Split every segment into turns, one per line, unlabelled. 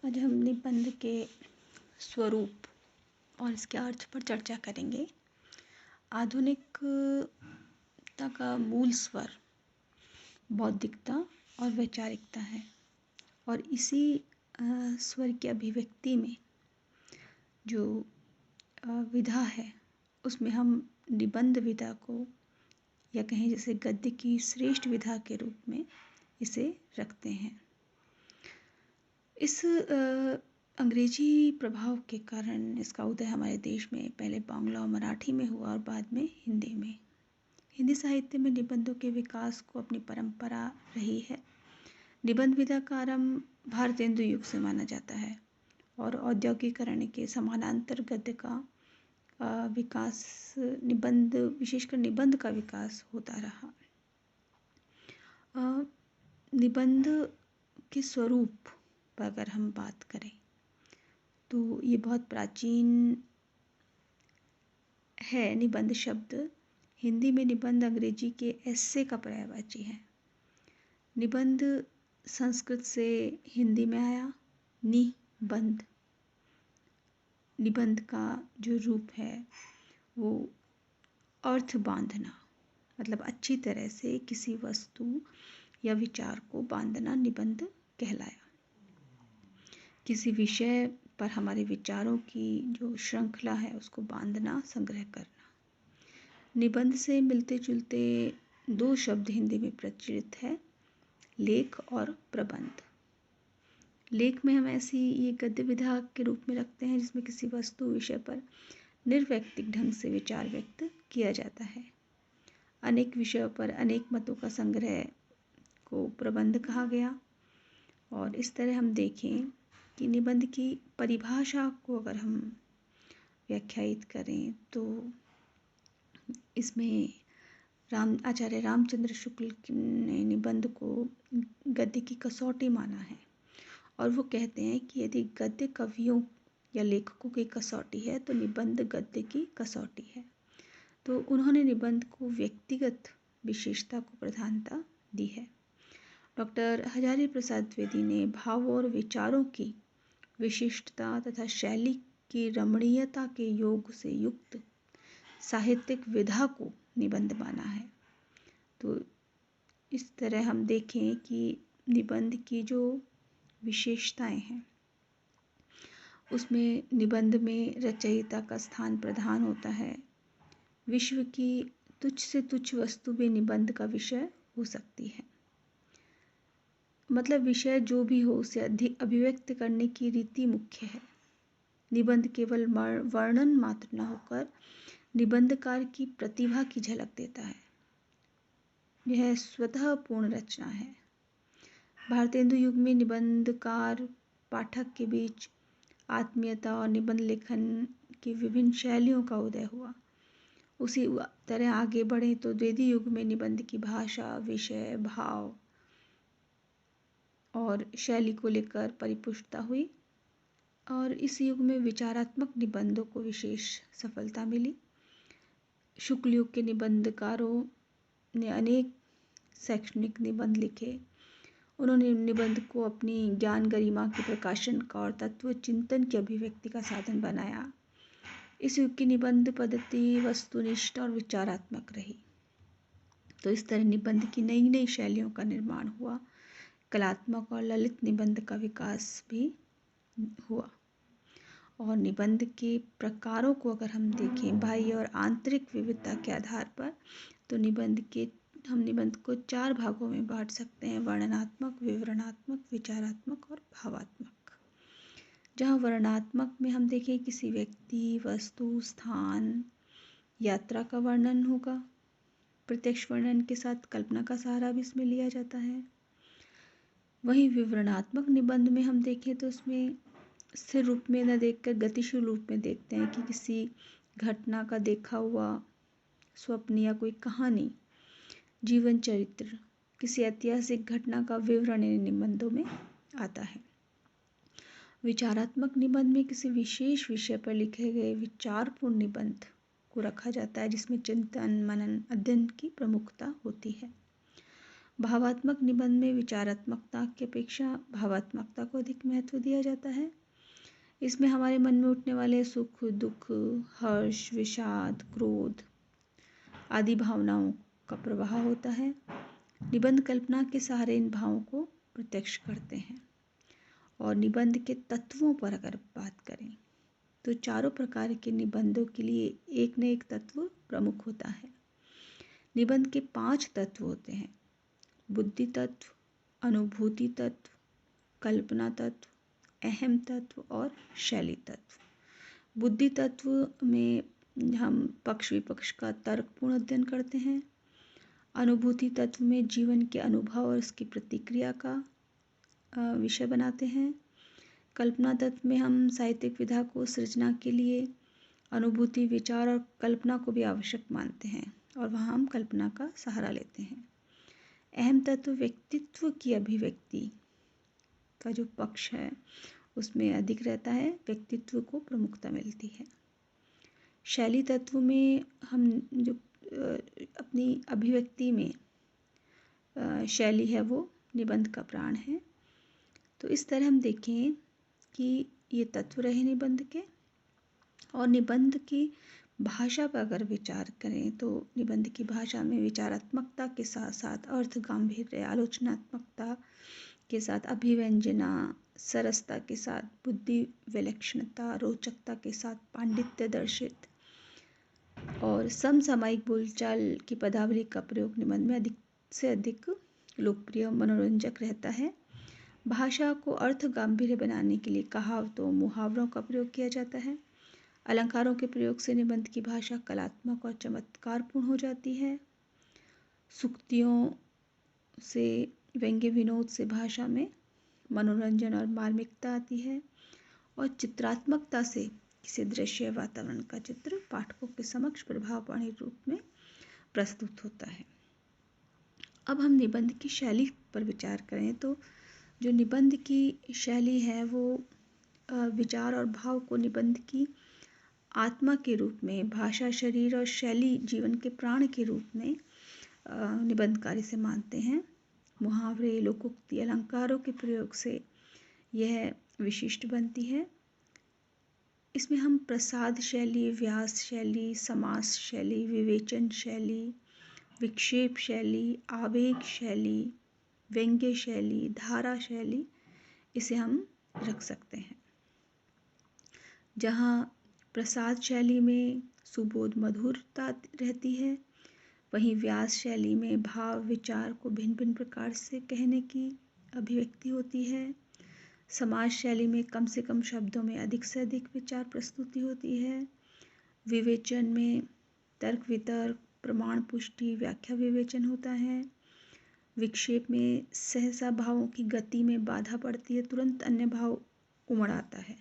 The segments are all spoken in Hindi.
आज हम निबंध के स्वरूप और इसके अर्थ पर चर्चा करेंगे। आधुनिकता का मूल स्वर बौद्धिकता और वैचारिकता है और इसी स्वर की अभिव्यक्ति में जो विधा है उसमें हम निबंध विधा को या कहें जैसे गद्य की श्रेष्ठ विधा के रूप में इसे रखते हैं। इस अंग्रेजी प्रभाव के कारण इसका उदय हमारे देश में पहले बांग्ला और मराठी में हुआ और बाद में हिंदी में। हिंदी साहित्य में निबंधों के विकास को अपनी परंपरा रही है। निबंध विधा का आरंभ भारतेंदु युग से माना जाता है और औद्योगिकरण के समानांतर गद्य का विकास निबंध विशेषकर निबंध का विकास होता रहा। निबंध के स्वरूप पर अगर हम बात करें तो ये बहुत प्राचीन है। निबंध शब्द हिंदी में निबंध अंग्रेजी के एस्से का पर्यायवाची है। निबंध संस्कृत से हिंदी में आया। निबंध निबंध का जो रूप है वो अर्थ बांधना, मतलब अच्छी तरह से किसी वस्तु या विचार को बांधना निबंध कहलाया। किसी विषय पर हमारे विचारों की जो श्रृंखला है उसको बांधना, संग्रह करना। निबंध से मिलते जुलते दो शब्द हिंदी में प्रचलित है, लेख और प्रबंध। लेख में हम ऐसी ये गद्य विधा के रूप में रखते हैं जिसमें किसी वस्तु विषय पर निर्वैयक्तिक ढंग से विचार व्यक्त किया जाता है। अनेक विषयों पर अनेक मतों का संग्रह को प्रबंध कहा गया। और इस तरह हम देखें कि निबंध की परिभाषा को अगर हम व्याख्यायित करें तो इसमें आचार्य रामचंद्र शुक्ल ने निबंध को गद्य की कसौटी माना है और वो कहते हैं कि यदि गद्य कवियों या लेखकों की कसौटी है तो निबंध गद्य की कसौटी है। तो उन्होंने निबंध को व्यक्तिगत विशेषता को प्रधानता दी है। डॉक्टर हजारी प्रसाद द्विवेदी ने भावों और विचारों की विशिष्टता तथा शैली की रमणीयता के योग से युक्त साहित्यिक विधा को निबंध माना है। तो इस तरह हम देखें कि निबंध की जो विशेषताएं हैं उसमें निबंध में रचयिता का स्थान प्रधान होता है। विश्व की तुच्छ से तुच्छ वस्तु भी निबंध का विषय हो सकती है। मतलब विषय जो भी हो उसे अधिक अभिव्यक्त करने की रीति मुख्य है। निबंध केवल वर्णन मात्र न होकर निबंधकार की प्रतिभा की झलक देता है। यह स्वतः पूर्ण रचना है। भारतेंदु युग में निबंधकार पाठक के बीच आत्मीयता और निबंध लेखन की विभिन्न शैलियों का उदय हुआ। उसी तरह आगे बढ़े तो द्विवेदी युग में निबंध की भाषा, विषय, भाव और शैली को लेकर परिपुष्टता हुई और इस युग में विचारात्मक निबंधों को विशेष सफलता मिली। शुक्ल युग के निबंधकारों ने अनेक शैक्षणिक निबंध लिखे। उन्होंने निबंध को अपनी ज्ञान गरिमा के प्रकाशन का और तत्व चिंतन की अभिव्यक्ति का साधन बनाया। इस युग की निबंध पद्धति वस्तुनिष्ठ और विचारात्मक रही। तो इस तरह निबंध की नई नई शैलियों का निर्माण हुआ। कलात्मक और ललित निबंध का विकास भी हुआ। और निबंध के प्रकारों को अगर हम देखें बाह्य और आंतरिक विविधता के आधार पर तो हम निबंध को 4 भागों में बांट सकते हैं, वर्णनात्मक, विवरणात्मक, विचारात्मक और भावात्मक। जहाँ वर्णनात्मक में हम देखें किसी व्यक्ति, वस्तु, स्थान, यात्रा का वर्णन होगा। प्रत्यक्ष वर्णन के साथ कल्पना का सहारा भी इसमें लिया जाता है। वहीं विवरणात्मक निबंध में हम देखें तो उसमें स्थिर रूप में न देखकर गतिशील रूप में देखते हैं कि किसी घटना का देखा हुआ स्वप्न या कोई कहानी, जीवन चरित्र, किसी ऐतिहासिक घटना का विवरण इन निबंधों में आता है। विचारात्मक निबंध में किसी विशेष विषय पर लिखे गए विचारपूर्ण निबंध को रखा जाता है जिसमें चिंतन, मनन, अध्ययन की प्रमुखता होती है। भावात्मक निबंध में विचारात्मकता की अपेक्षा भावात्मकता को अधिक महत्व दिया जाता है। इसमें हमारे मन में उठने वाले सुख, दुख, हर्ष, विषाद, क्रोध आदि भावनाओं का प्रवाह होता है। निबंध कल्पना के सहारे इन भावों को प्रत्यक्ष करते हैं। और निबंध के तत्वों पर अगर बात करें तो चारों प्रकार के निबंधों के लिए एक न एक तत्व प्रमुख होता है। निबंध के 5 तत्व होते हैं: बुद्धि तत्व, अनुभूति तत्व, कल्पना तत्व, अहम तत्व और शैली तत्व। बुद्धि तत्व में हम पक्ष विपक्ष का तर्कपूर्ण अध्ययन करते हैं। अनुभूति तत्व में जीवन के अनुभव और उसकी प्रतिक्रिया का विषय बनाते हैं। कल्पना तत्व में हम साहित्यिक विधा को सृजना के लिए अनुभूति, विचार और कल्पना को भी आवश्यक मानते हैं और वहाँ हम कल्पना का सहारा लेते हैं। अहम तत्व व्यक्तित्व की अभिव्यक्ति का जो पक्ष है उसमें अधिक रहता है, व्यक्तित्व को प्रमुखता मिलती है। शैली तत्व में हम जो अपनी अभिव्यक्ति में शैली है वो निबंध का प्राण है। तो इस तरह हम देखें कि ये तत्व रहे निबंध के। और निबंध की भाषा पर अगर विचार करें तो निबंध की भाषा में विचारात्मकता के साथ साथ अर्थ गांभीर्य, आलोचनात्मकता के साथ अभिव्यंजना, सरसता के साथ बुद्धि विलक्षणता, रोचकता के साथ पांडित्य दर्शित और समसामयिक बोलचाल की पदावली का प्रयोग निबंध में अधिक से अधिक लोकप्रिय मनोरंजक रहता है। भाषा को अर्थ गांभीर्य बनाने के लिए कहावतों, मुहावरों का प्रयोग किया जाता है। अलंकारों के प्रयोग से निबंध की भाषा कलात्मक और चमत्कारपूर्ण हो जाती है। सूक्तियों से, व्यंग्य विनोद से भाषा में मनोरंजन और मार्मिकता आती है। और चित्रात्मकता से किसी दृश्य वातावरण का चित्र पाठकों के समक्ष प्रभाववाणी रूप में प्रस्तुत होता है। अब हम निबंध की शैली पर विचार करें तो जो निबंध की शैली है वो विचार और भाव को निबंध की आत्मा के रूप में, भाषा, शरीर और शैली जीवन के प्राण के रूप में निबंधकारी से मानते हैं। मुहावरे, लोकोक्ति, अलंकारों के प्रयोग से यह विशिष्ट बनती है। इसमें हम प्रसाद शैली, व्यास शैली, समास शैली, विवेचन शैली, विक्षेप शैली, आवेग शैली, व्यंग्य शैली, धारा शैली इसे हम रख सकते हैं। जहाँ प्रसाद शैली में सुबोध मधुरता रहती है, वहीं व्यास शैली में भाव विचार को भिन्न भिन्न प्रकार से कहने की अभिव्यक्ति होती है। समास शैली में कम से कम शब्दों में अधिक से अधिक विचार प्रस्तुति होती है। विवेचन में तर्क वितर्क, प्रमाण पुष्टि, व्याख्या विवेचन होता है। विक्षेप में सहसा भावों की गति में बाधा पड़ती है, तुरंत अन्य भाव उमड़ आता है।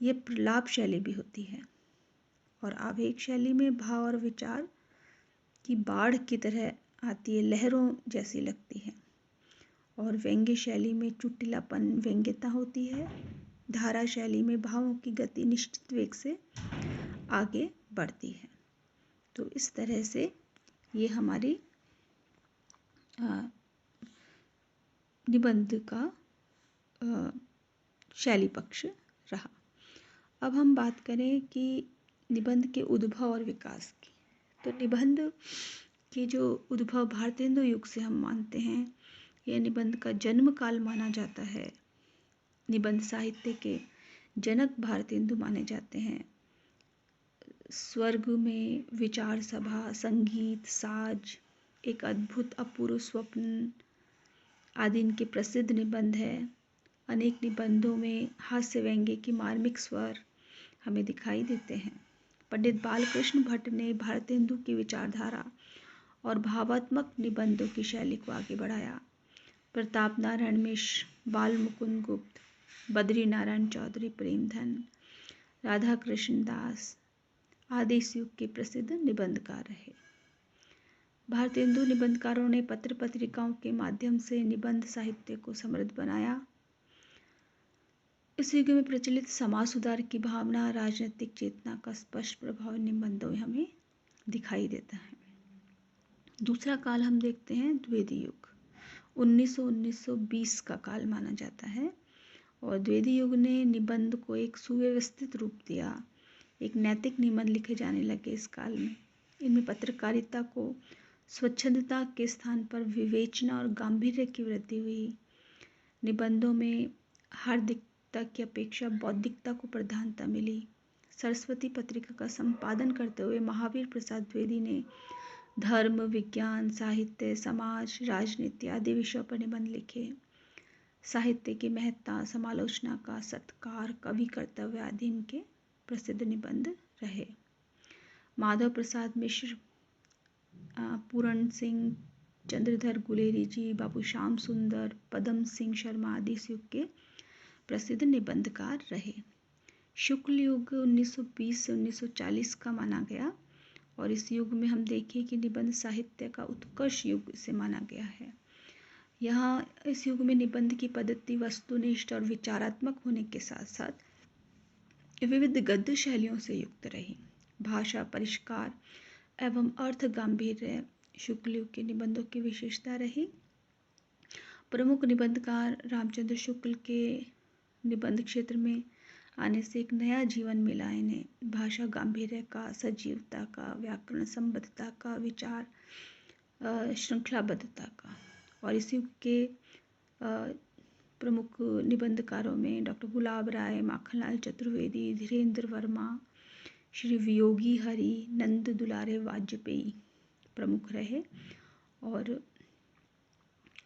ये प्रलाप शैली भी होती है। और आवेग शैली में भाव और विचार की बाढ़ की तरह आती है, लहरों जैसी लगती है। और व्यंग्य शैली में चुटिलापन, व्यंग्यता होती है। धारा शैली में भावों की गति निश्चित वेग से आगे बढ़ती है। तो इस तरह से ये हमारी निबंध का शैली पक्ष रहा। अब हम बात करें कि निबंध के उद्भव और विकास की। तो निबंध की जो उद्भव भारतेंदु युग से हम मानते हैं, यह निबंध का जन्म काल माना जाता है। निबंध साहित्य के जनक भारतेंदु माने जाते हैं। स्वर्ग में विचार सभा, संगीत, साज, एक अद्भुत अपूर्व स्वप्न आदि इनके प्रसिद्ध निबंध है। अनेक निबंधों में हास्य व्यंग्य की मार्मिक स्वर हमें दिखाई देते हैं। पंडित बालकृष्ण भट्ट ने भारतेंदु की विचारधारा और भावात्मक निबंधों की शैली को आगे बढ़ाया। प्रताप नारायण मिश्र, बाल मुकुंद गुप्त, बद्री नारायण चौधरी प्रेमधन, राधा कृष्ण दास आदि इस युग के प्रसिद्ध निबंधकार रहे। भारतेंदु निबंधकारों ने पत्र पत्रिकाओं के माध्यम से निबंध साहित्य को समृद्ध बनाया। इस युग में प्रचलित समाज सुधार की भावना, राजनीतिक चेतना का स्पष्ट प्रभाव निबंधों में हमें दिखाई देता है। दूसरा काल हम देखते हैं द्विवेदी युग। 1920 का काल माना जाता है और द्विवेदी युग ने निबंध को एक सुव्यवस्थित रूप दिया। एक नैतिक निबंध लिखे जाने लगे इस काल में। इनमें पत्रकारिता को स्वच्छंदता के स्थान पर विवेचना और गांधीर्य की वृद्धि हुई। निबंधों में हार्दिकता की अपेक्षा बौद्धिकता को प्रधानता मिली। सरस्वती पत्रिका का संपादन करते हुए महावीर प्रसाद द्विवेदी ने धर्म, विज्ञान, साहित्य, समाज, राजनीति आदि विषयों पर निबंध लिखे। साहित्य की महत्ता, समालोचना का सत्कार, कवि कर्तव्य आदि इनके प्रसिद्ध निबंध रहे। माधव प्रसाद मिश्र, पूरण सिंह, चंद्रधर गुलेरी जी, बाबू श्याम सुंदर, पदम सिंह शर्मा आदि इस युग के प्रसिद्ध निबंधकार रहे। शुक्ल युग 1920 से 1940 का माना गया और इस युग में हम देखें कि निबंध साहित्य का उत्कर्ष युग इसे माना गया है। यहाँ इस युग में निबंध की पद्धति वस्तुनिष्ठ और विचारात्मक होने के साथ साथ विविध गद्य शैलियों से युक्त रही। भाषा परिष्कार एवं अर्थ गांभीर्य शुक्ल युग के निबंधों की विशेषता रही। प्रमुख निबंधकार रामचंद्र शुक्ल के निबंध क्षेत्र में आने से एक नया जीवन मिला इन्हें। भाषा गांभीर्य का, सजीवता का, व्याकरण संबद्धता का, विचार श्रृंखलाबद्धता का। और इस युग के प्रमुख निबंधकारों में डॉक्टर गुलाब राय, माखनलाल चतुर्वेदी, धीरेन्द्र वर्मा, श्री वियोगी हरि, नंद दुलारे वाजपेयी प्रमुख रहे और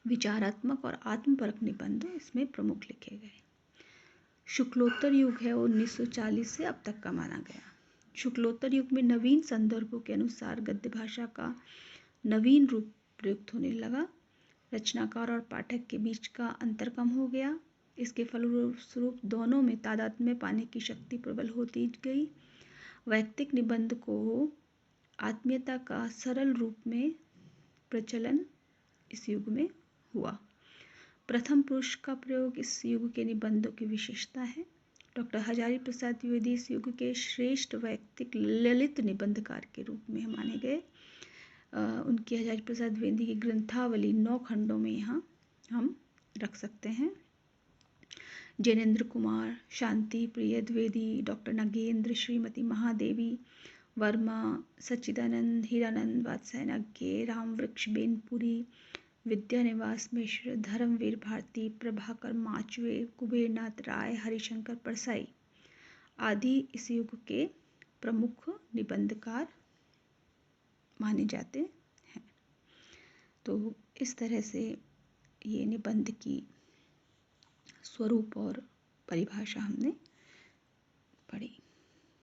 विचारात्मक और आत्मपरक निबंध इसमें प्रमुख लिखे गए। शुक्लोत्तर युग है 1940 से अब तक का माना गया। शुक्लोत्तर युग में नवीन संदर्भों के अनुसार गद्य भाषा का नवीन रूप प्रयुक्त होने लगा। रचनाकार और पाठक के बीच का अंतर कम हो गया। इसके फलस्वरूप दोनों में तादाद में पाने की शक्ति प्रबल होती गई। वैयक्तिक निबंध को आत्मीयता का सरल रूप में प्रचलन इस युग में हुआ। प्रथम पुरुष का प्रयोग इस युग के निबंधों की विशेषता है। डॉक्टर हजारी प्रसाद द्विवेदी इस युग के श्रेष्ठ वैयक्तिक ललित निबंधकार के रूप में माने गए। उनकी हजारी प्रसाद द्विवेदी की ग्रंथावली 9 खंडों में यहाँ हम रख सकते हैं। जैनेन्द्र कुमार, शांति प्रिय द्विवेदी, डॉक्टर नागेंद्र, श्रीमती महादेवी वर्मा, सच्चिदानंद, हीरानंद वात्स्यायन, रामवृक्ष बेनपुरी, विद्यानिवास मिश्र, धर्मवीर भारती, प्रभाकर माचवे, कुबेरनाथ राय, हरिशंकर परसाई आदि इस युग के प्रमुख निबंधकार माने जाते हैं। तो इस तरह से ये निबंध की स्वरूप और परिभाषा हमने